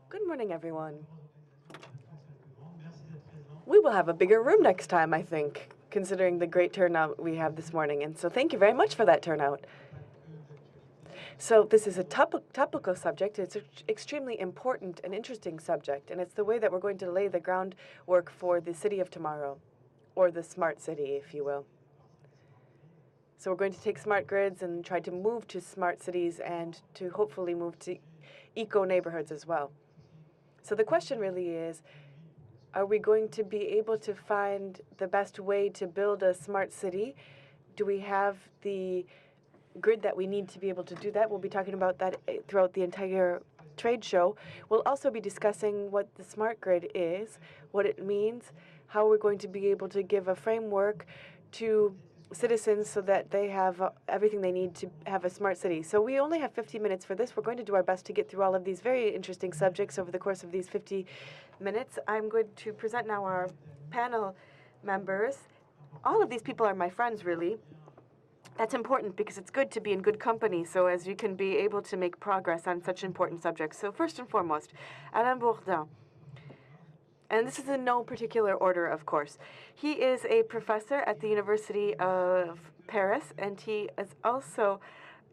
Good morning, everyone. We will have a bigger room next time, I think, considering the great turnout we have this morning. And so thank you very much for that turnout. So this is a topical subject. It's an extremely important and interesting subject, and it's the way that we're going to lay the groundwork for the city of tomorrow, or the smart city, if you will. So we're going to take smart grids and try to move to smart cities and to hopefully move to eco-neighborhoods as well. So the question really is, are we going to be able to find the best way to build a smart city? Do we have the grid that we need to be able to do that? We'll be talking about that throughout the entire trade show. We'll also be discussing what the smart grid is, what it means, how we're going to be able to give a framework to citizens so that they have everything they need to have a smart city. So we only have 50 minutes for this. We're going to do our best to get through all of these very interesting subjects over the course of these 50 minutes. I'm going to present now our panel members. All of these people are my friends, really. That's important because it's good to be in good company, so as you can be able to make progress on such important subjects. So first and foremost, Alain Bourdin. And this is in no particular order, of course. He is a professor at the University of Paris, and he is also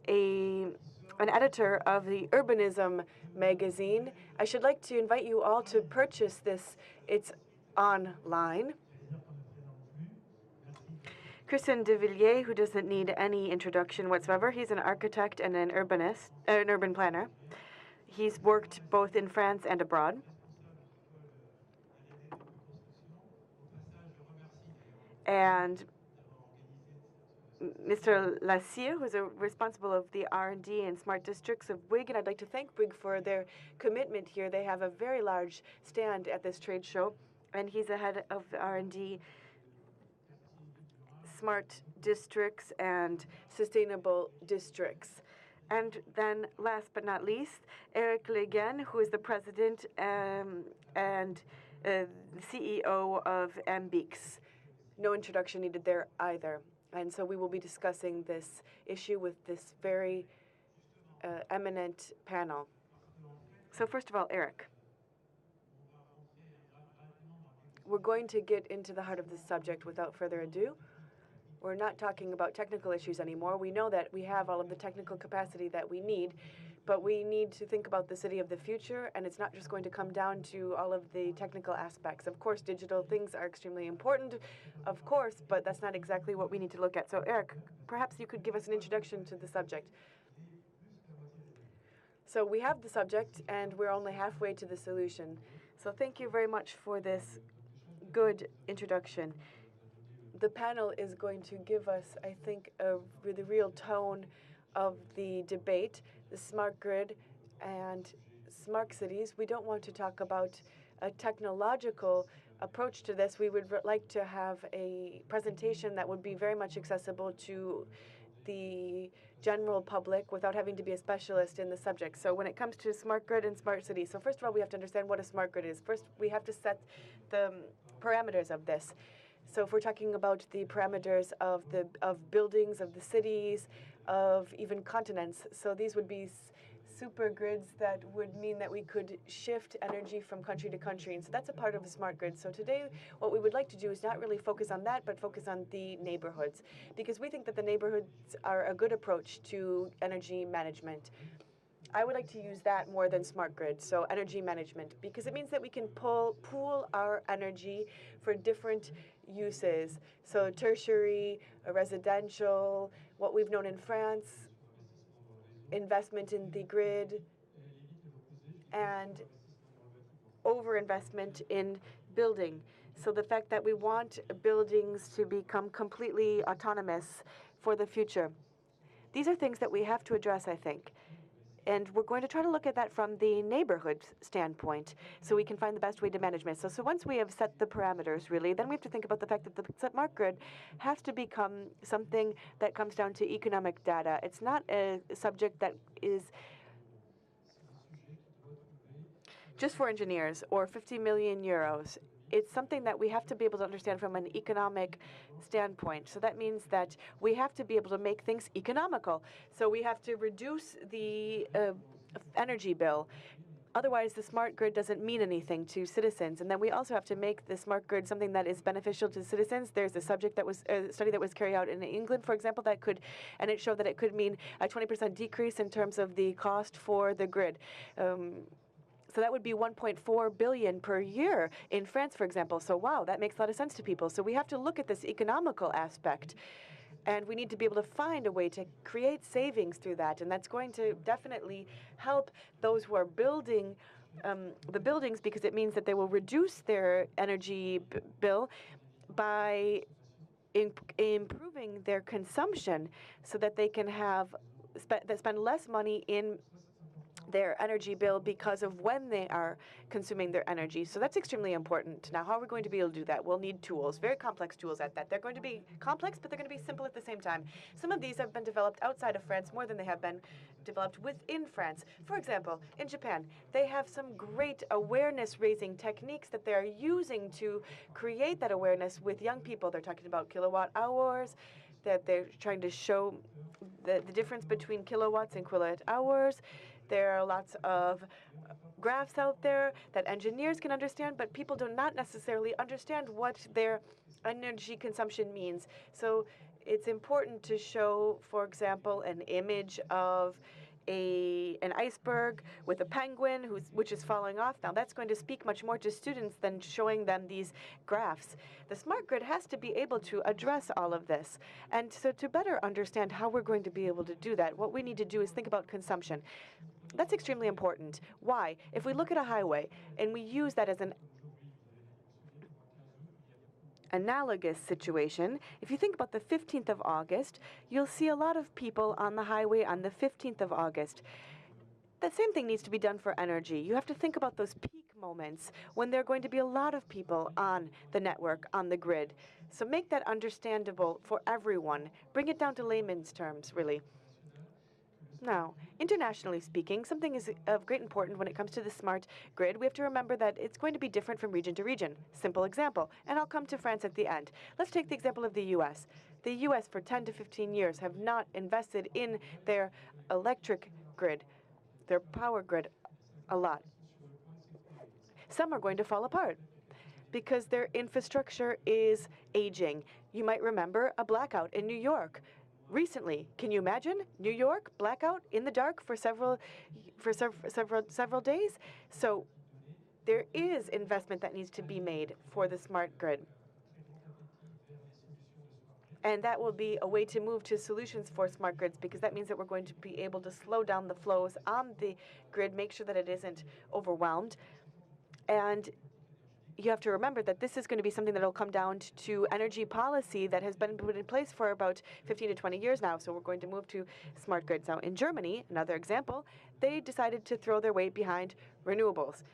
an editor of the Urbanism magazine. I should like to invite you all to purchase this. It's online. Christian de Villiers, who doesn't need any introduction whatsoever, he's an architect and an urban planner. He's worked both in France and abroad. And Mr. Lassier, who's responsible of the R&D and smart districts of Bouygues, and I'd like to thank Bouygues for their commitment here. They have a very large stand at this trade show, and he's the head of R&D, smart districts, and sustainable districts. And then, last but not least, Eric Leguen, who is the president and CEO of Embix. No introduction needed there either. And so we will be discussing this issue with this very eminent panel. So first of all, Eric. We're going to get into the heart of this subject without further ado. We're not talking about technical issues anymore. We know that we have all of the technical capacity that we need, but we need to think about the city of the future, and it's not just going to come down to all of the technical aspects. Of course, digital things are extremely important, of course, but that's not exactly what we need to look at. So, Eric, perhaps you could give us an introduction to the subject. So we have the subject, and we're only halfway to the solution. So thank you very much for this good introduction. The panel is going to give us, I think, the real tone of the debate, the smart grid and smart cities. We don't want to talk about a technological approach to this. We would like to have a presentation that would be very much accessible to the general public without having to be a specialist in the subject. So when it comes to smart grid and smart cities, so first of all, we have to understand what a smart grid is. First, we have to set the parameters of this. So if we're talking about the parameters of buildings, of the cities, of even continents, so these would be super grids that would mean that we could shift energy from country to country. And so that's a part of a smart grid. So today, what we would like to do is not really focus on that, but focus on the neighborhoods, because we think that the neighborhoods are a good approach to energy management. I would like to use that more than smart grid, so energy management, because it means that we can pool our energy for different uses. So tertiary, residential, what we've known in France, investment in the grid, and overinvestment in building. So the fact that we want buildings to become completely autonomous for the future. These are things that we have to address, I think. And we're going to try to look at that from the neighborhood standpoint so we can find the best way to manage it. So once we have set the parameters, really, then we have to think about the fact that the smart grid has to become something that comes down to economic data. It's not a subject that is just for engineers or 50 million euros. It's something that we have to be able to understand from an economic standpoint. So that means that we have to be able to make things economical. So we have to reduce the energy bill. Otherwise, the smart grid doesn't mean anything to citizens. And then we also have to make the smart grid something that is beneficial to citizens. There's a study that was carried out in England, for example, and it showed that it could mean a 20% decrease in terms of the cost for the grid. So that would be 1.4 billion per year in France, for example. So wow, that makes a lot of sense to people. So we have to look at this economical aspect. And we need to be able to find a way to create savings through that. And that's going to definitely help those who are building the buildings, because it means that they will reduce their energy bill by improving their consumption so that they can spend less money in their energy bill because of when they are consuming their energy. So that's extremely important. Now, how are we going to be able to do that? We'll need tools, very complex tools at that. They're going to be complex, but they're going to be simple at the same time. Some of these have been developed outside of France more than they have been developed within France. For example, in Japan, they have some great awareness-raising techniques that they're using to create that awareness with young people. They're talking about kilowatt hours, that they're trying to show the difference between kilowatts and kilowatt hours. There are lots of graphs out there that engineers can understand, but people do not necessarily understand what their energy consumption means. So it's important to show, for example, an image of an iceberg with a penguin which is falling off. Now, that's going to speak much more to students than showing them these graphs. The smart grid has to be able to address all of this. And so to better understand how we're going to be able to do that, what we need to do is think about consumption. That's extremely important. Why? If we look at a highway and we use that as an analogous situation, if you think about the 15th of August, you'll see a lot of people on the highway on the 15th of August. The same thing needs to be done for energy. You have to think about those peak moments when there are going to be a lot of people on the network, on the grid. So make that understandable for everyone. Bring it down to layman's terms, really. Now, internationally speaking, something is of great importance when it comes to the smart grid. We have to remember that it's going to be different from region to region. Simple example, and I'll come to France at the end. Let's take the example of the U.S. The U.S. for 10 to 15 years have not invested in their electric grid, their power grid, a lot. Some are going to fall apart because their infrastructure is aging. You might remember a blackout in New York recently. Can you imagine New York blackout in the dark for several days? So there is investment that needs to be made for the smart grid. And that will be a way to move to solutions for smart grids, because that means that we're going to be able to slow down the flows on the grid, make sure that it isn't overwhelmed. And you have to remember that this is going to be something that will come down to energy policy that has been put in place for about 15 to 20 years now. So we're going to move to smart grids. Now, in Germany, another example, they decided to throw their weight behind renewables.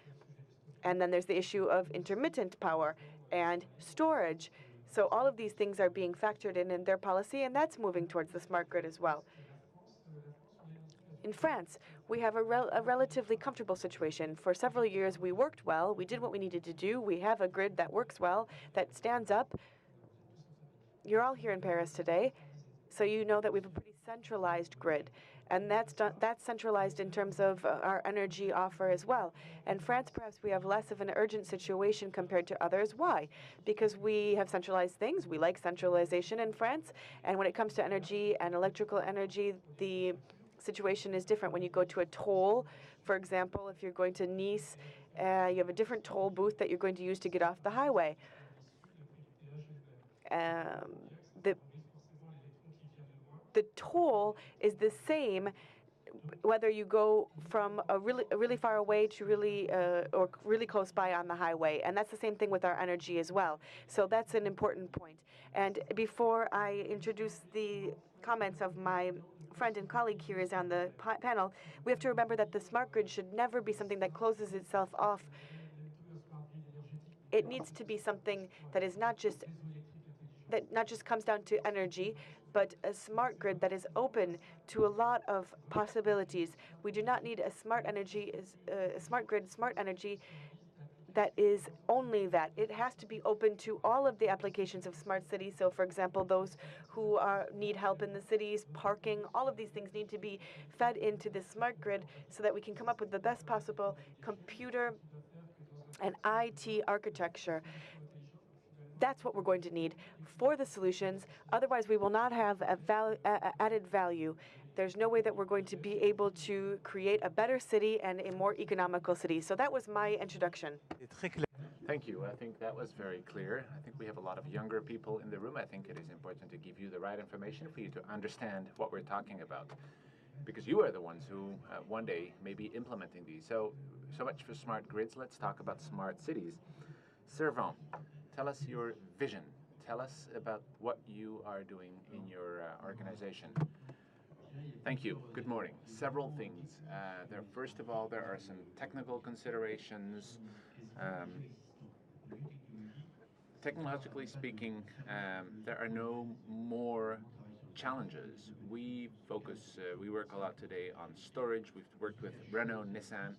And then there's the issue of intermittent power and storage. So all of these things are being factored in their policy, and that's moving towards the smart grid as well. In France, we have a relatively comfortable situation. For several years, we worked well. We did what we needed to do. We have a grid that works well, that stands up. You're all here in Paris today, so you know that we have a pretty centralized grid. And that's centralized in terms of our energy offer as well. And France, perhaps we have less of an urgent situation compared to others. Why? Because we have centralized things. We like centralization in France. And when it comes to energy and electrical energy, the situation is different. When you go to a toll, for example, if you're going to Nice, you have a different toll booth that you're going to use to get off the highway. The toll is the same whether you go from a really far away to or really close by on the highway, and that's the same thing with our energy as well. So that's an important point. And before I introduce the comments of my friend and colleague here is on the panel, we have to remember that the smart grid should never be something that closes itself off. It needs to be something that is not just comes down to energy, but a smart grid that is open to a lot of possibilities. We do not need a smart grid, smart energy that is only that. It has to be open to all of the applications of smart cities. So, for example, those who need help in the cities, parking, all of these things need to be fed into this smart grid so that we can come up with the best possible computer and IT architecture. That's what we're going to need for the solutions. Otherwise, we will not have added value. There's no way that we're going to be able to create a better city and a more economical city. So that was my introduction. Thank you. I think that was very clear. I think we have a lot of younger people in the room. I think it is important to give you the right information for you to understand what we're talking about, because you are the ones who one day may be implementing these. So much for smart grids. Let's talk about smart cities. Servant, tell us your vision. Tell us about what you are doing in your organization. Thank you. Good morning. Several things. First of all, there are some technical considerations. Technologically speaking, there are no more challenges. We work a lot today on storage. We've worked with Renault, Nissan.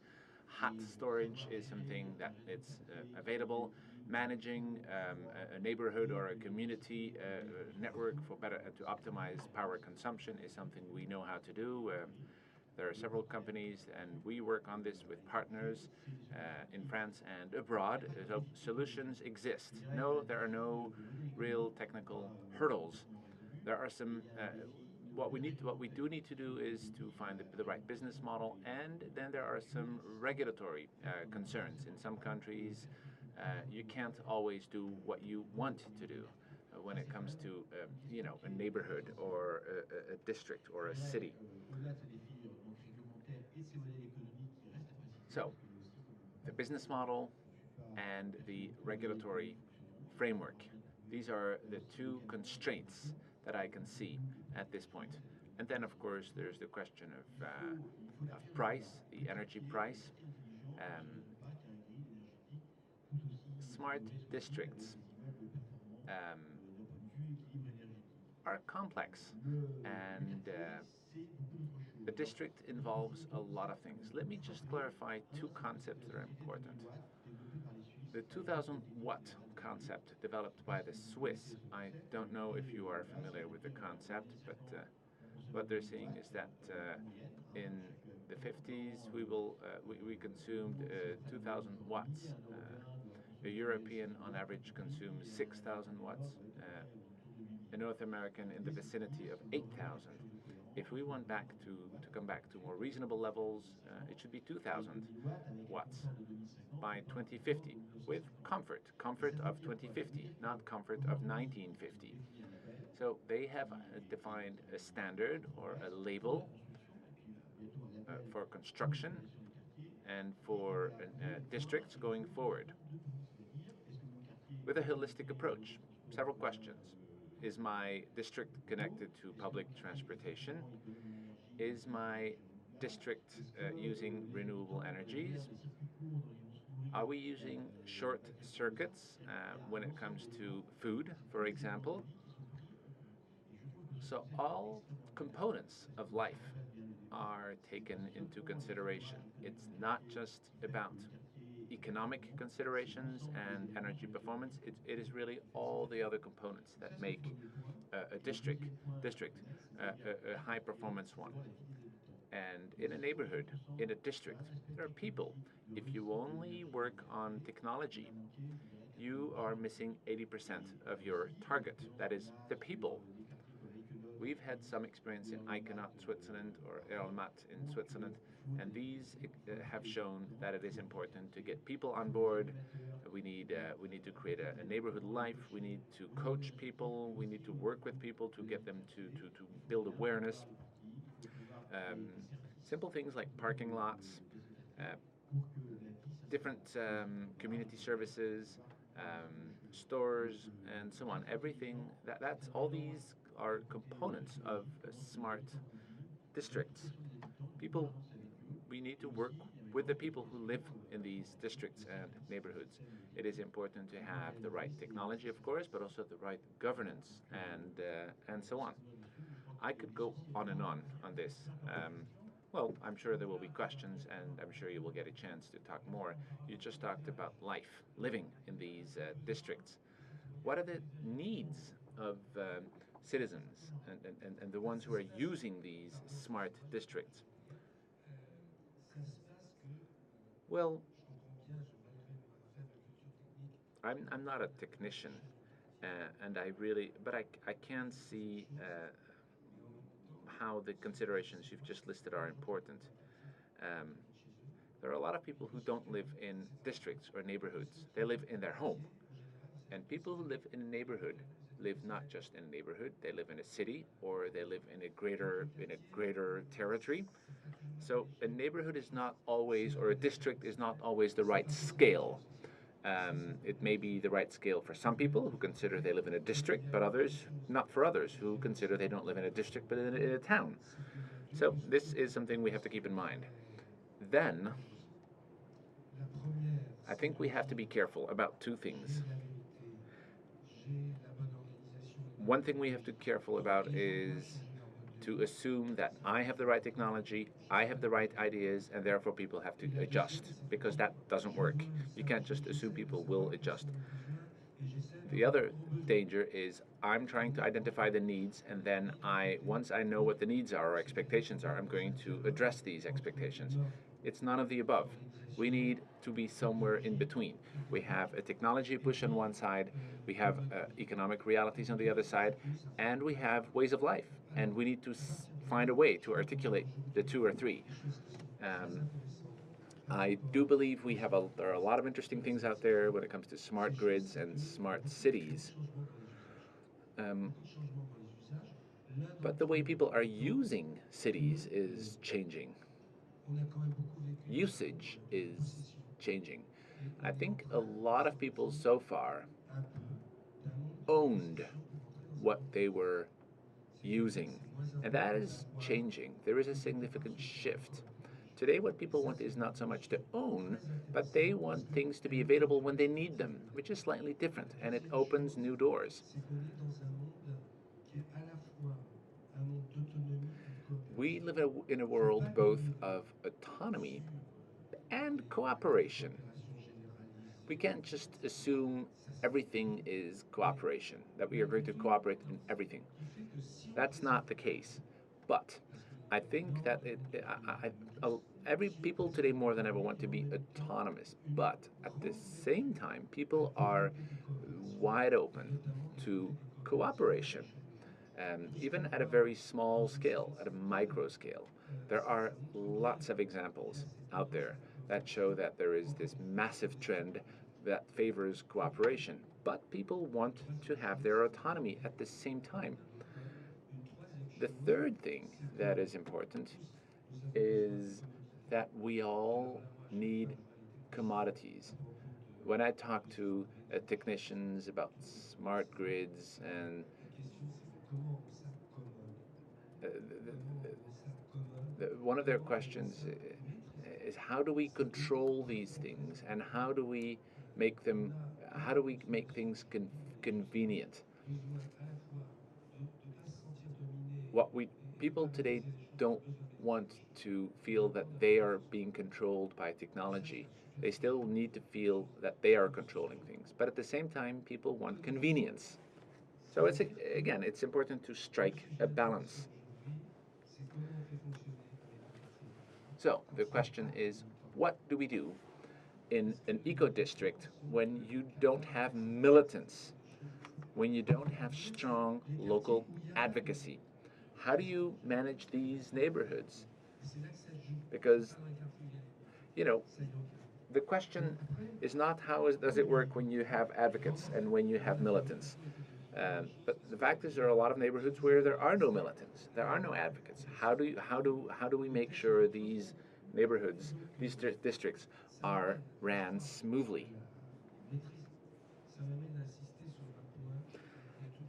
Hot storage is something that it's available. Managing a neighborhood or a community network for to optimize power consumption is something we know how to do. There are several companies, and we work on this with partners in France and abroad. So solutions exist. No, there are no real technical hurdles. There are some. What we do need to do is to find the right business model, and then there are some regulatory concerns. In some countries, you can't always do what you want to do when it comes to a neighborhood or a district or a city. So, the business model and the regulatory framework. These are the two constraints that I can see at this point. And then, of course, there's the question of price, the energy price. Smart districts are complex, and a district involves a lot of things. Let me just clarify two concepts that are important. The 2000 watt concept developed by the Swiss, I don't know if you are familiar with the concept, but what they're saying is that in the 50s we consumed 2000 watts. A European on average consumes 6,000 watts. A North American in the vicinity of 8,000. If we want to come back to more reasonable levels, it should be 2,000 watts by 2050 with comfort of 2050, not comfort of 1950. So they have defined a standard or a label for construction and for districts going forward with a holistic approach. Several questions. Is my district connected to public transportation? Is my district using renewable energies? Are we using short circuits when it comes to food, for example? So all components of life are taken into consideration. It's not just about economic considerations and energy performance. It is really all the other components that make a district a high performance one. And in a neighborhood, in a district, there are people. If you only work on technology, you are missing 80% of your target. That is the people. We've had some experience in Eco-neighbourhoods, Switzerland, or Erlmat in Switzerland, and these have shown that it is important to get people on board. We need to create a neighborhood life. We need to coach people. We need to work with people to get them to build awareness. Simple things like parking lots, different community services, stores, and so on. Everything that's all these are components of smart districts. We need to work with the people who live in these districts and neighborhoods. It is important to have the right technology, of course, but also the right governance and so on. I could go on this. Well, I'm sure there will be questions, and I'm sure you will get a chance to talk more. You just talked about life, living in these districts. What are the needs of citizens and the ones who are using these smart districts? Well, I'm not a technician, and but I can see how the considerations you've just listed are important. Um, there are a lot of people who don't live in districts or neighborhoods. They live in their home. And people who live in a neighborhood live not just in a neighborhood, they live in a city or they live in a greater territory. So a neighborhood is not always, or a district is not always the right scale. It may be the right scale for some people who consider they live in a district, but others, not for others, who consider they don't live in a district but in a town. So this is something we have to keep in mind. Then, I think we have to be careful about two things. One thing we have to be careful about is to assume that I have the right technology, I have the right ideas, and therefore people have to adjust, because that doesn't work. You can't just assume people will adjust. The other danger is I'm trying to identify the needs, and then once I know what the needs are or expectations are, I'm going to address these expectations. It's none of the above. We need to be somewhere in between. We have a technology push on one side, we have economic realities on the other side, and we have ways of life. And we need to find a way to articulate the two or three. Um, I do believe there are a lot of interesting things out there when it comes to smart grids and smart cities. Um, but the way people are using cities is changing. Usage is changing. I think a lot of people so far owned what they were using, and that is changing. There is a significant shift. Today, what people want is not so much to own, but they want things to be available when they need them, which is slightly different, and it opens new doors. We live in a world both of autonomy and cooperation. We can't just assume everything is cooperation, that we are going to cooperate in everything. That's not the case. But I think that every people today more than ever want to be autonomous. But at the same time, people are wide open to cooperation, even at a very small scale, at a micro scale. There are lots of examples out there that show that there is this massive trend that favors cooperation, but people want to have their autonomy at the same time. The third thing that is important is that we all need commodities. When I talk to technicians about smart grids and one of their questions is how do we control these things and how do we make things convenient? What we People today don't want to feel that they are being controlled by technology. They still need to feel that they are controlling things, but at the same time people want convenience. So it's important to strike a balance. So the question is, what do we do in an eco district when you don't have militants, when you don't have strong local advocacy? How do you manage these neighborhoods? Because, you know, the question is not does it work when you have advocates and when you have militants. But the fact is, there are a lot of neighborhoods where there are no militants, there are no advocates. How do we make sure these neighborhoods, these districts, are ran smoothly?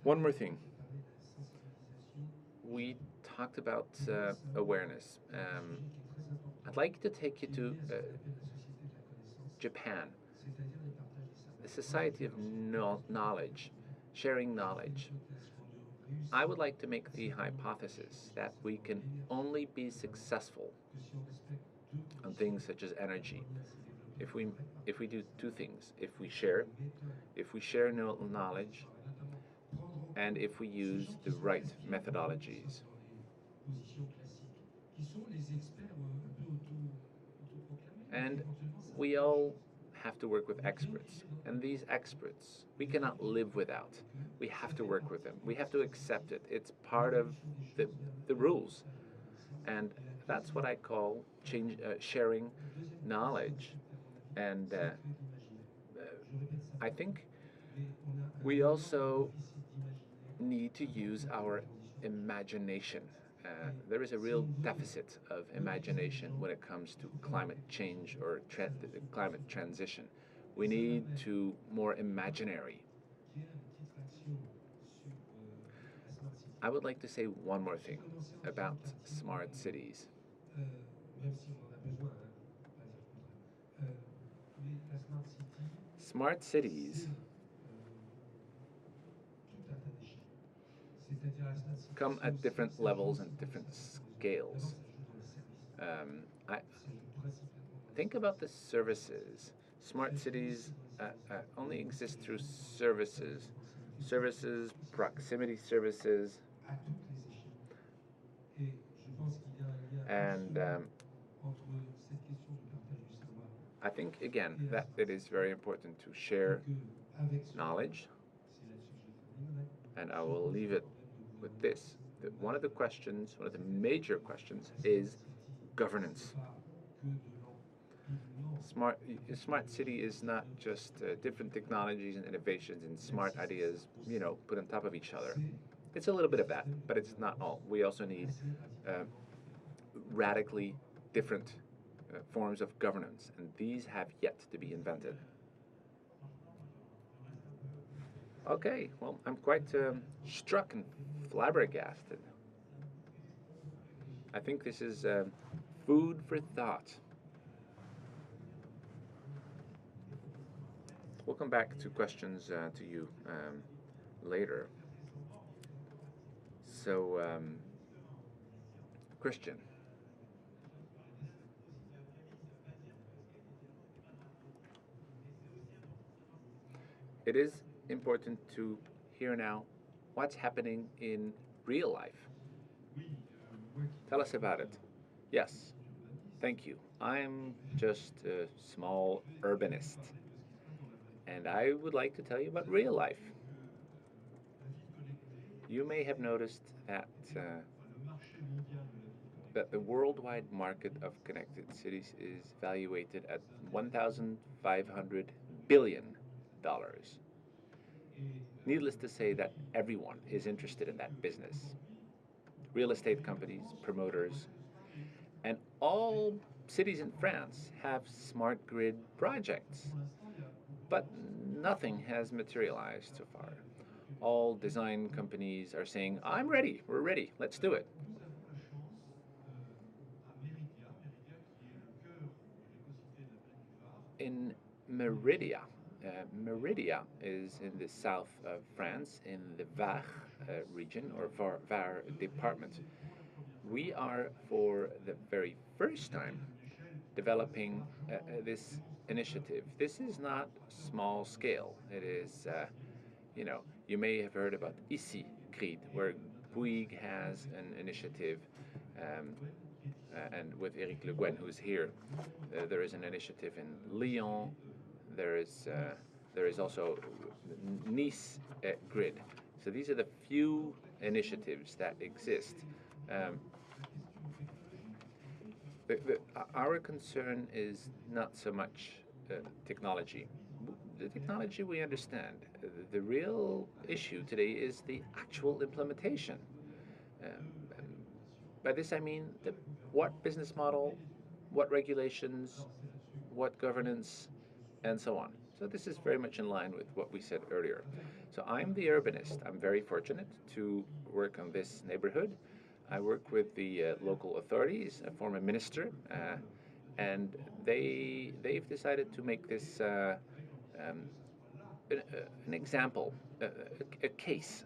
One more thing. We talked about awareness. I'd like to take you to Japan, the society of knowledge, sharing knowledge. I would like to make the hypothesis that we can only be successful on things such as energy if we do two things: if we share knowledge, and if we use the right methodologies. And we all have to work with experts, and these experts we cannot live without. We have to work with them. We have to accept it. It's part of the rules, and that's what I call sharing knowledge. And I think we also need to use our imagination. There is a real deficit of imagination when it comes to climate change or climate transition. We need to more imaginary. I would like to say one more thing about smart cities. Smart cities come at different levels and different scales. I think about the services. Smart cities only exist through services, proximity services, and I think again that it is very important to share knowledge, and I will leave it with this. That one of the questions, one of the major questions, is governance. Smart city is not just different technologies and innovations and smart ideas, put on top of each other. It's a little bit of that, but it's not all. We also need radically different forms of governance, and these have yet to be invented. Okay, well, I'm quite struck and flabbergasted. I think this is food for thought. We'll come back to questions to you later. So, Christian, it is important to hear now what's happening in real life. Tell us about it. Yes, thank you. I'm just a small urbanist, and I would like to tell you about real life. You may have noticed that the worldwide market of connected cities is valuated at $1,500 billion. Needless to say that everyone is interested in that business. Real estate companies, promoters, and all cities in France have smart grid projects. But nothing has materialized so far. All design companies are saying, I'm ready, we're ready, let's do it. In Meridia, Meridia is in the south of France, in the Var region, or Var department. We are, for the very first time, developing this initiative. This is not small scale. It is, you may have heard about Ici Grid, where Bouygues has an initiative, and with Eric Le Guen, who's here, there is an initiative in Lyon. There is also Nice Grid. So these are the few initiatives that exist. Our concern is not so much technology. The technology we understand. The real issue today is the actual implementation. By this I mean what business model, what regulations, what governance, and so on. So this is very much in line with what we said earlier. So I'm the urbanist. I'm very fortunate to work on this neighborhood. I work with the local authorities, a former minister, and they've decided to make this an example, a case.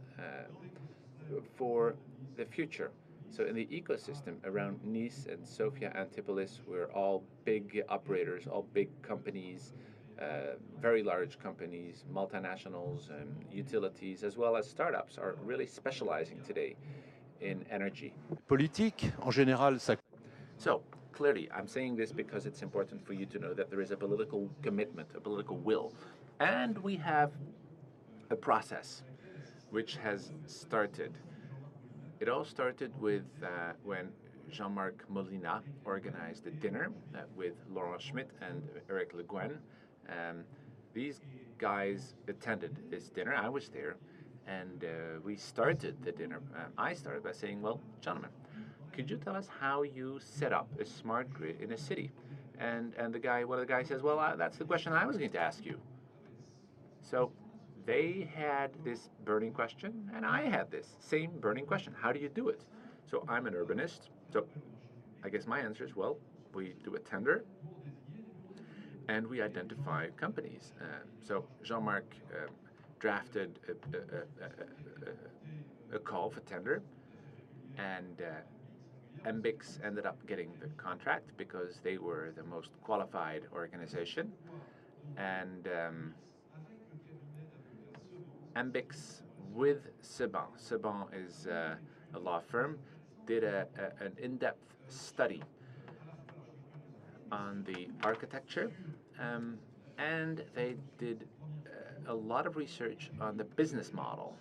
for the future. So in the ecosystem around Nice and Sofia Antipolis, we're all big operators, all big companies, very large companies, multinationals, and utilities, as well as startups, are really specializing today in energy. Politique, en général, ça. So, clearly, I'm saying this because it's important for you to know that there is a political commitment, a political will. And we have a process which has started. It all started with when Jean-Marc Molina organized a dinner with Laurent Schmitt and Eric Le Guen. These guys attended this dinner. I was there. And we started the dinner. I started by saying, well, gentlemen, could you tell us how you set up a smart grid in a city? And one of the guys says, well, that's the question I was going to ask you. So they had this burning question, and I had this same burning question. How do you do it? So I'm an urbanist. So I guess my answer is, well, we do a tender, and we identify companies. So Jean-Marc drafted a call for tender, and Embix ended up getting the contract because they were the most qualified organization. And Embix with Seban. Seban is a law firm, did an in-depth study on the architecture, and they did a lot of research on the business model.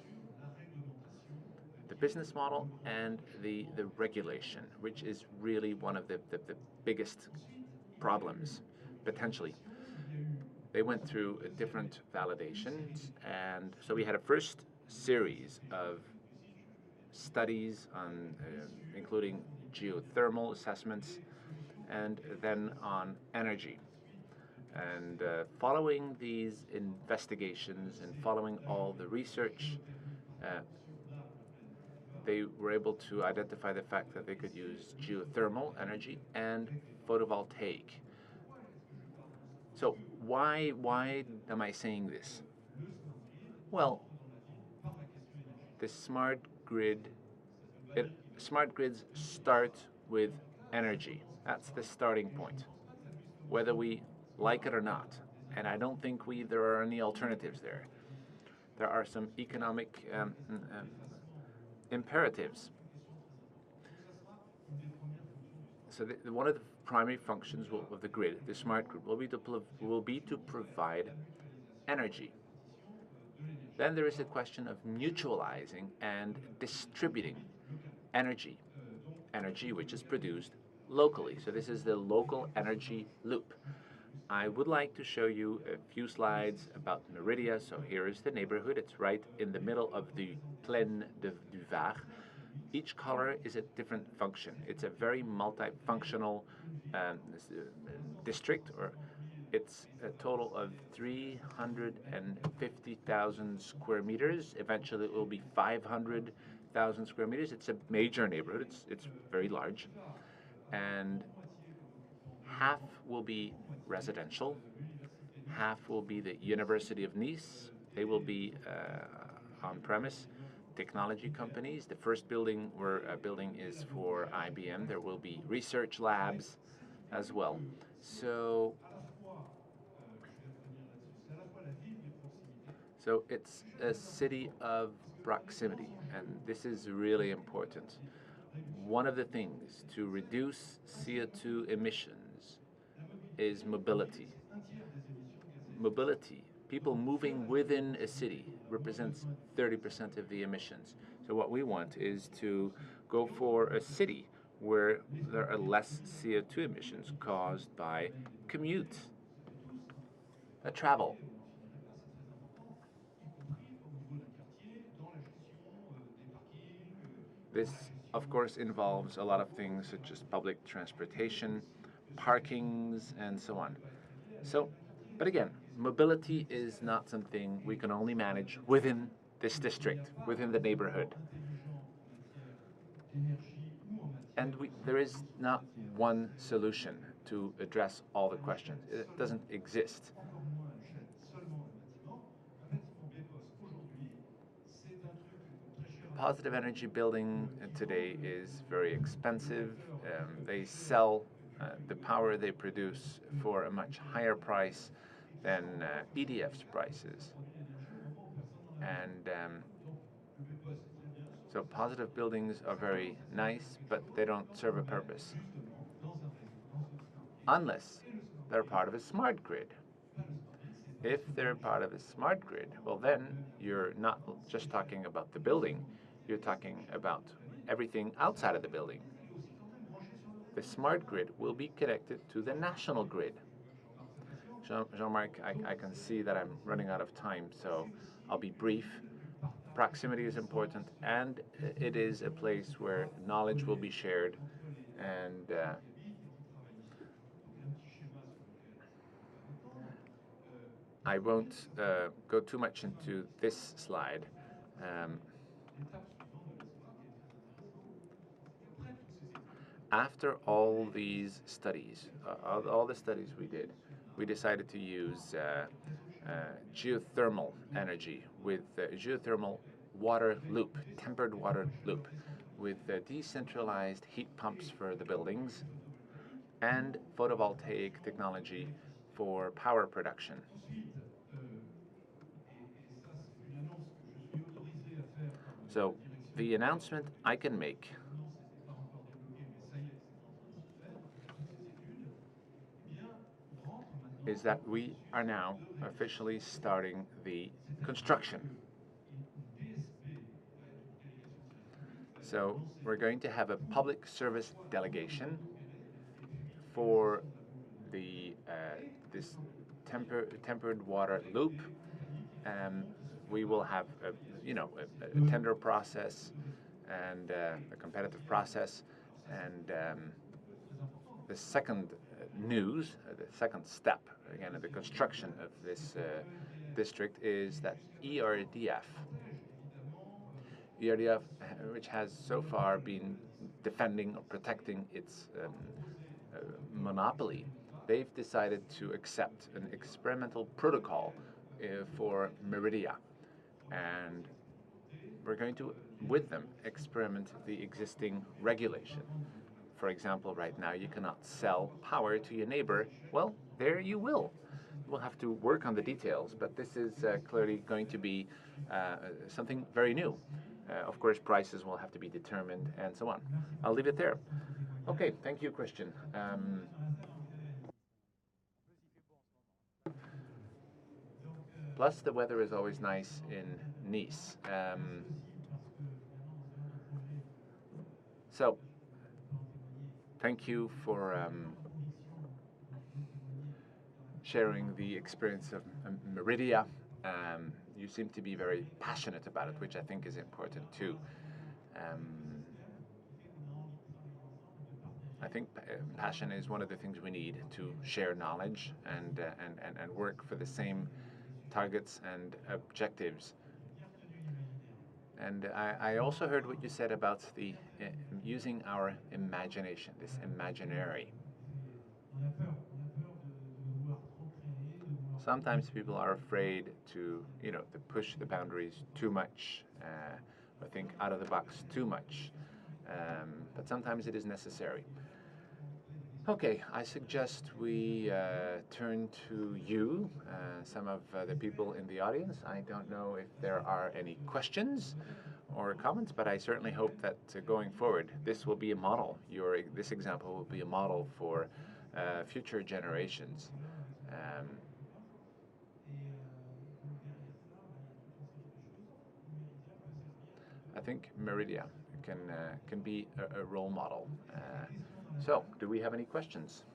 The business model and the regulation, which is really one of the biggest problems, potentially. They went through different validations, and so we had a first series of studies on, including geothermal assessments, and then on energy. And following these investigations and following all the research, they were able to identify the fact that they could use geothermal energy and photovoltaic. So why am I saying this? Well, the smart grids start with energy. That's the starting point, whether we like it or not. And I don't think there are any alternatives there. There are some economic imperatives. So one of the primary functions of the grid, the smart grid, will be to provide energy. Then there is a question of mutualizing and distributing energy which is produced locally. So this is the local energy loop. I would like to show you a few slides about Meridia. So here is the neighborhood. It's right in the middle of the Plaine du Var. Each color is a different function. It's a very multifunctional district, or it's a total of 350,000 square meters. Eventually it will be 500,000 square meters. It's a major neighborhood. It's very large. And half will be residential, half will be the University of Nice. They will be on-premise technology companies. The first building we're building is for IBM. There will be research labs as well. So it's a city of proximity, and this is really important. One of the things to reduce CO2 emissions is mobility. Mobility, people moving within a city, represents 30% of the emissions. So what we want is to go for a city where there are less CO2 emissions caused by commute, travel. This, of course, involves a lot of things such as public transportation, parkings, and so on. So, but again, mobility is not something we can only manage within this district, within the neighborhood. And there is not one solution to address all the questions. It doesn't exist. positive energy building today is very expensive. They sell the power they produce for a much higher price than EDF's prices. And so positive buildings are very nice, but they don't serve a purpose. Unless they're part of a smart grid. If they're part of a smart grid, well then you're not just talking about the building, you're talking about everything outside of the building. The smart grid will be connected to the national grid. Jean-Marc, I can see that I'm running out of time, so I'll be brief. Proximity is important, and it is a place where knowledge will be shared, and I won't go too much into this slide. After all these studies, all the studies we did, we decided to use geothermal energy with geothermal water loop, tempered water loop, with decentralized heat pumps for the buildings and photovoltaic technology for power production. So the announcement I can make is that we are now officially starting the construction. So we're going to have a public service delegation for the this tempered water loop. We will have a tender process and a competitive process, and the second news, the second step, again, of the construction of this district is that ERDF, which has so far been defending or protecting its monopoly, they've decided to accept an experimental protocol for Meridia, and we're going to, with them, experiment the existing regulation. For example, right now you cannot sell power to your neighbor. Well, there you will. We'll have to work on the details, but this is clearly going to be something very new. Of course, prices will have to be determined and so on. I'll leave it there. Okay, thank you, Christian. Plus, the weather is always nice in Nice. So, thank you for sharing the experience of Meridia. You seem to be very passionate about it, which I think is important too. I think passion is one of the things we need to share knowledge and work for the same targets and objectives. And I also heard what you said about the using our imagination, this imaginary. Sometimes people are afraid to push the boundaries too much, or think out of the box too much. But sometimes it is necessary. Okay, I suggest we turn to you, some of the people in the audience. I don't know if there are any questions or comments, but I certainly hope that going forward, this will be a model. This example will be a model for future generations. I think Meridia can be a role model. So, do we have any questions?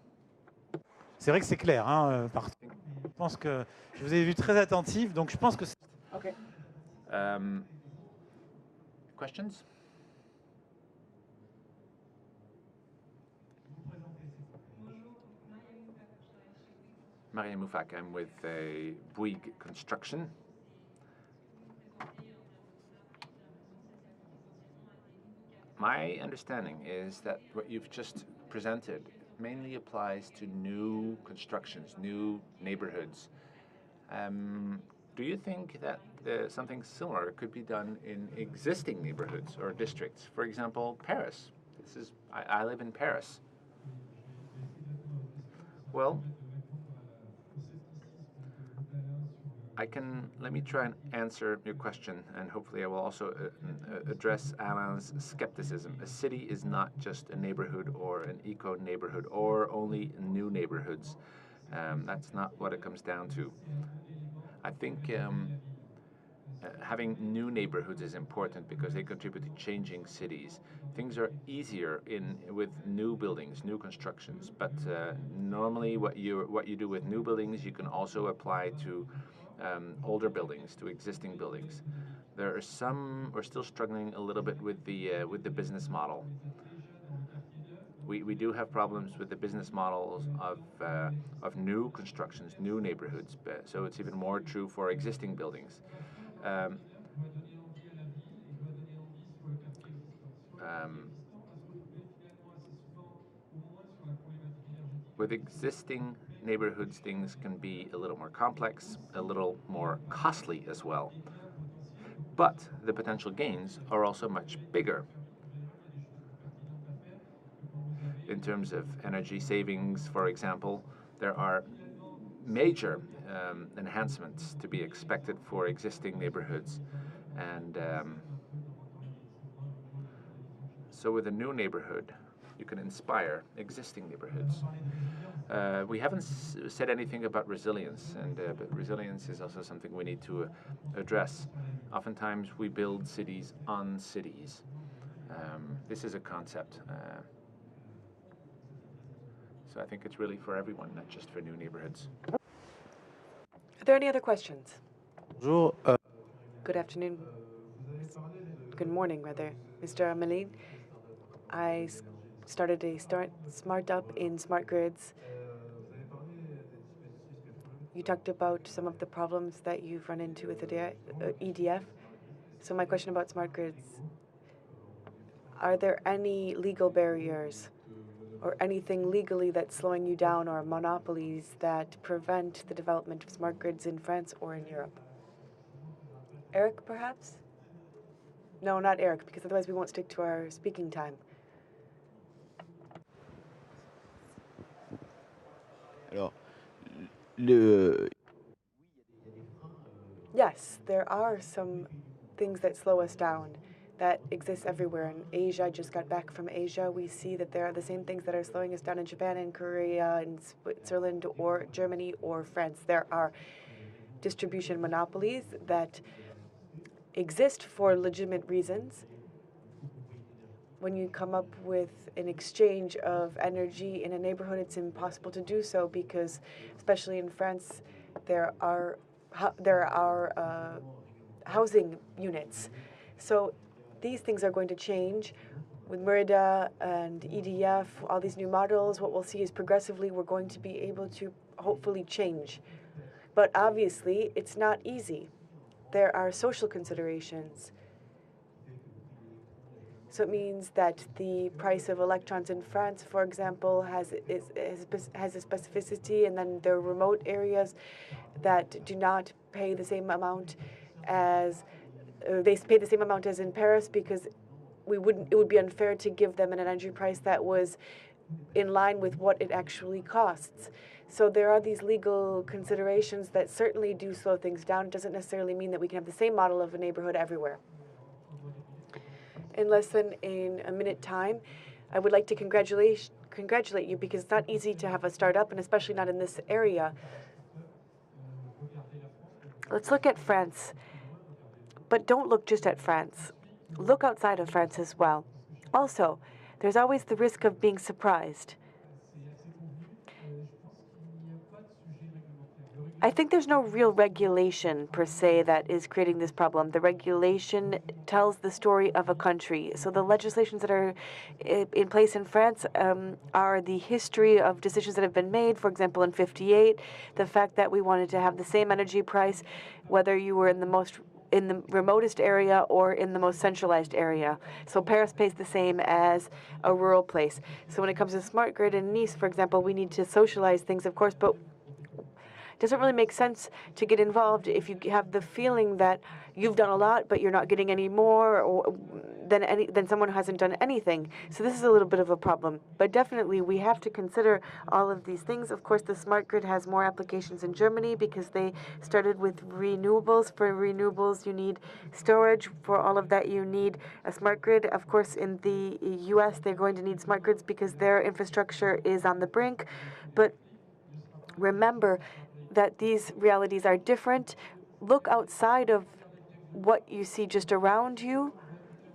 C'est vrai que c'est clair. Je pense que je vous ai vu très attentif, donc je pense que. Okay. Questions? Maria Moufak, I'm with Bouygues Construction. My understanding is that what you've just presented mainly applies to new constructions, new neighborhoods. Do you think that something similar could be done in existing neighborhoods or districts? For example, Paris. I live in Paris. Well, let me try and answer your question, and hopefully I will also address Alain's skepticism. A city is not just a neighborhood or an eco-neighborhood or only new neighborhoods. That's not what it comes down to. I think having new neighborhoods is important because they contribute to changing cities. Things are easier with new buildings, new constructions, but normally what you do with new buildings, you can also apply to older buildings, to existing buildings. There are some we're still struggling a little bit with the business model. We do have problems with the business models of new constructions, new neighborhoods. So it's even more true for existing buildings. With existing neighborhoods, things can be a little more complex, a little more costly as well. But the potential gains are also much bigger. In terms of energy savings, for example, there are major enhancements to be expected for existing neighborhoods. And so with a new neighborhood, you can inspire existing neighborhoods. We haven't said anything about resilience, but resilience is also something we need to address. Oftentimes we build cities on cities. This is a concept. So I think it's really for everyone, not just for new neighborhoods. Are there any other questions? Bonjour. Good afternoon. Good morning, rather. Mr. Ameline, I started a smart up in smart grids. You talked about some of the problems that you've run into with the EDF. So my question about smart grids, are there any legal barriers or anything legally that's slowing you down or monopolies that prevent the development of smart grids in France or in Europe? Eric, perhaps? No, not Eric, because otherwise we won't stick to our speaking time. Alors, Yes, there are some things that slow us down that exists everywhere. In Asia, I just got back from Asia. We see that there are the same things that are slowing us down in Japan and Korea and Switzerland or Germany or France. There are distribution monopolies that exist for legitimate reasons. When you come up with an exchange of energy in a neighborhood, it's impossible to do so because, especially in France, there are housing units. So these things are going to change. With Meridia and EDF, all these new models, what we'll see is progressively we're going to be able to hopefully change. But obviously, it's not easy. There are social considerations. So it means that the price of electrons in France, for example, has a specificity, and then there are remote areas that do not pay the same amount as they pay the same amount as in Paris because it would be unfair to give them an energy price that was in line with what it actually costs. So there are these legal considerations that certainly do slow things down. It doesn't necessarily mean that we can have the same model of a neighborhood everywhere. In less than a minute time, I would like to congratulate you because it's not easy to have a startup, and especially not in this area. Let's look at France. But don't look just at France. Look outside of France as well. Also, there's always the risk of being surprised. I think there's no real regulation per se that is creating this problem. The regulation tells the story of a country. So the legislations that are in place in France are the history of decisions that have been made. For example, in '58, the fact that we wanted to have the same energy price, whether you were in the remotest area or in the most centralized area. So Paris pays the same as a rural place. So when it comes to smart grid in Nice, for example, we need to socialize things, of course, but doesn't really make sense to get involved if you have the feeling that you've done a lot, but you're not getting any more, or than someone who hasn't done anything. So this is a little bit of a problem. But definitely, we have to consider all of these things. Of course, the smart grid has more applications in Germany because they started with renewables. For renewables, you need storage. For all of that, you need a smart grid. Of course, in the U.S., they're going to need smart grids because their infrastructure is on the brink. But remember that these realities are different. Look outside of what you see just around you.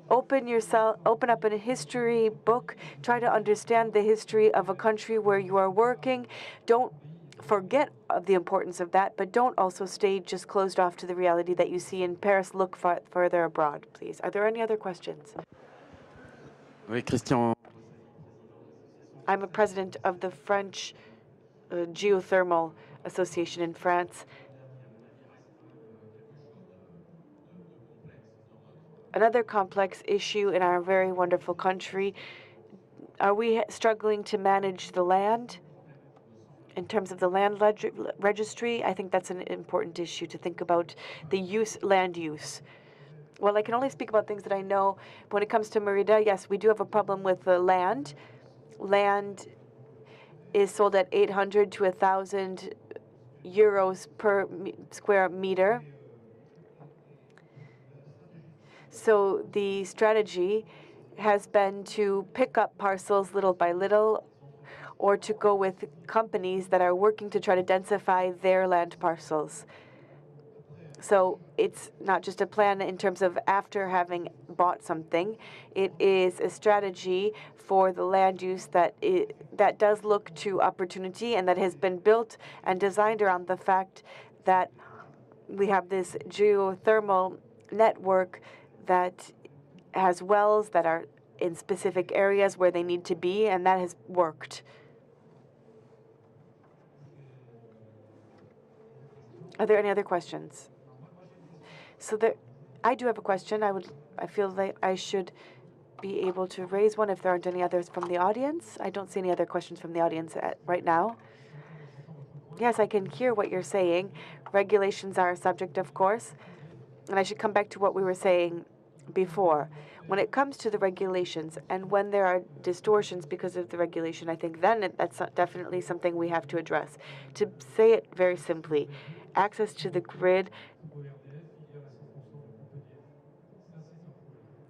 Open up a history book. Try to understand the history of a country where you are working. Don't forget of the importance of that, but don't also stay just closed off to the reality that you see in Paris. Look further abroad, please. Are there any other questions? Oui, Christian. I'm a president of the French Geothermal Association in France. Another complex issue in our very wonderful country, are we struggling to manage the land? In terms of the land registry, I think that's an important issue to think about, the land use. Well, I can only speak about things that I know. When it comes to Meridia, yes, we do have a problem with the land. Land is sold at 800 to 1,000 euros per square meter. So the strategy has been to pick up parcels little by little, or to go with companies that are working to try to densify their land parcels. So it's not just a plan in terms of after having bought something. It is a strategy for the land use that does look to opportunity and that has been built and designed around the fact that we have this geothermal network that has wells that are in specific areas where they need to be, and that has worked. Are there any other questions? So I do have a question. I feel that I should be able to raise one if there aren't any others from the audience. I don't see any other questions from the audience right now. Yes, I can hear what you're saying. Regulations are a subject, of course. And I should come back to what we were saying before. When it comes to the regulations, and when there are distortions because of the regulation, I think then that's definitely something we have to address. To say it very simply, access to the grid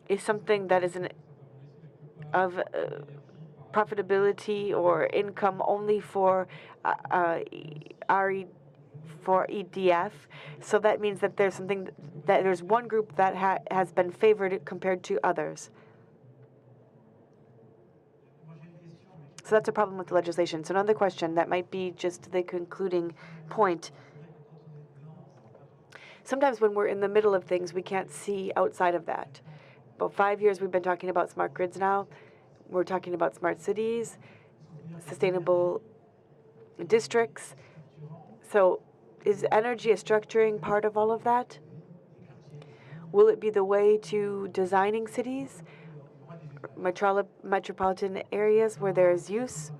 is something that is of profitability or income only for for EDF. So that means that there's something that there's one group that has been favored compared to others. So that's a problem with the legislation. So another question that might be just the concluding point. Sometimes when we're in the middle of things, we can't see outside of that. About 5 years we've been talking about smart grids now. We're talking about smart cities, sustainable districts. So is energy a structuring part of all of that? Will it be the way to designing cities, metropolitan areas where there is use?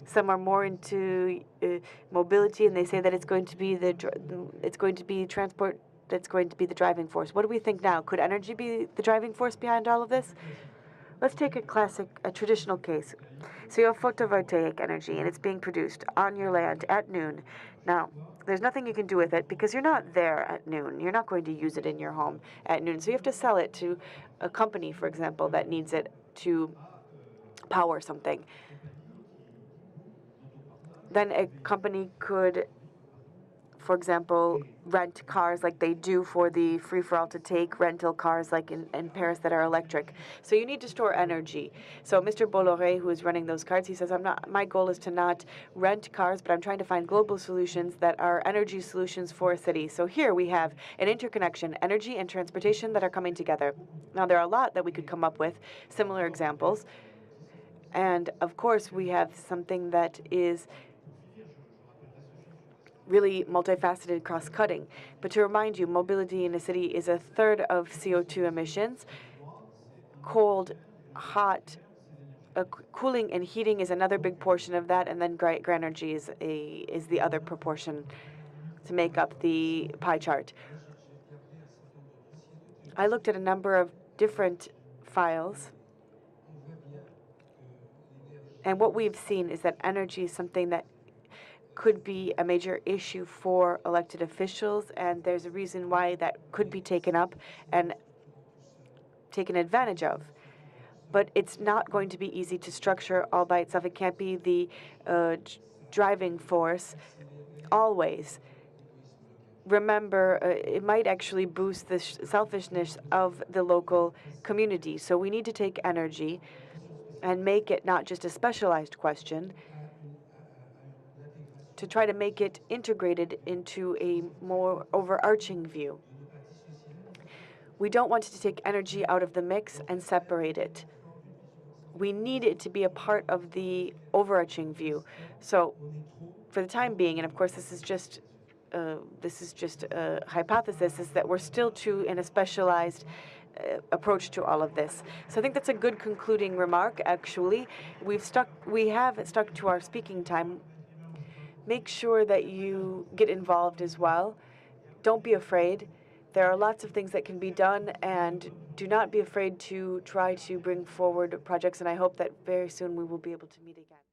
Some are more into mobility, and they say that it's going to be transport that's going to be the driving force. What do we think now? Could energy be the driving force behind all of this? Let's take a traditional case. So you have photovoltaic energy, and it's being produced on your land at noon. Now, there's nothing you can do with it because you're not there at noon. You're not going to use it in your home at noon. So you have to sell it to a company, for example, that needs it to power something. Then a company could, for example, rent cars like they do for the free-for-all to take rental cars like in Paris that are electric. So you need to store energy. So Mr. Bolloré, who is running those cars, he says, my goal is to not rent cars, but I'm trying to find global solutions that are energy solutions for a city. So here we have an interconnection, energy and transportation that are coming together. Now, there are a lot that we could come up with, similar examples. And of course, we have something that is really multifaceted, cross-cutting. But to remind you, mobility in a city is a third of CO2 emissions. Cold, hot, cooling and heating is another big portion of that, and then grey energy is the other proportion. to make up the pie chart. I looked at a number of different files, and what we've seen is that energy is something that could be a major issue for elected officials, and there's a reason why that could be taken up and taken advantage of. But it's not going to be easy to structure all by itself. It can't be the driving force always. Remember, it might actually boost the selfishness of the local community. So we need to take energy and make it not just a specialized question, to try to make it integrated into a more overarching view. We don't want to take energy out of the mix and separate it. We need it to be a part of the overarching view. So for the time being, and of course this is just a hypothesis, is that we're still too in a specialized approach to all of this. So I think that's a good concluding remark, actually. We have stuck to our speaking time. Make sure that you get involved as well. Don't be afraid. There are lots of things that can be done, and do not be afraid to try to bring forward projects, and I hope that very soon we will be able to meet again.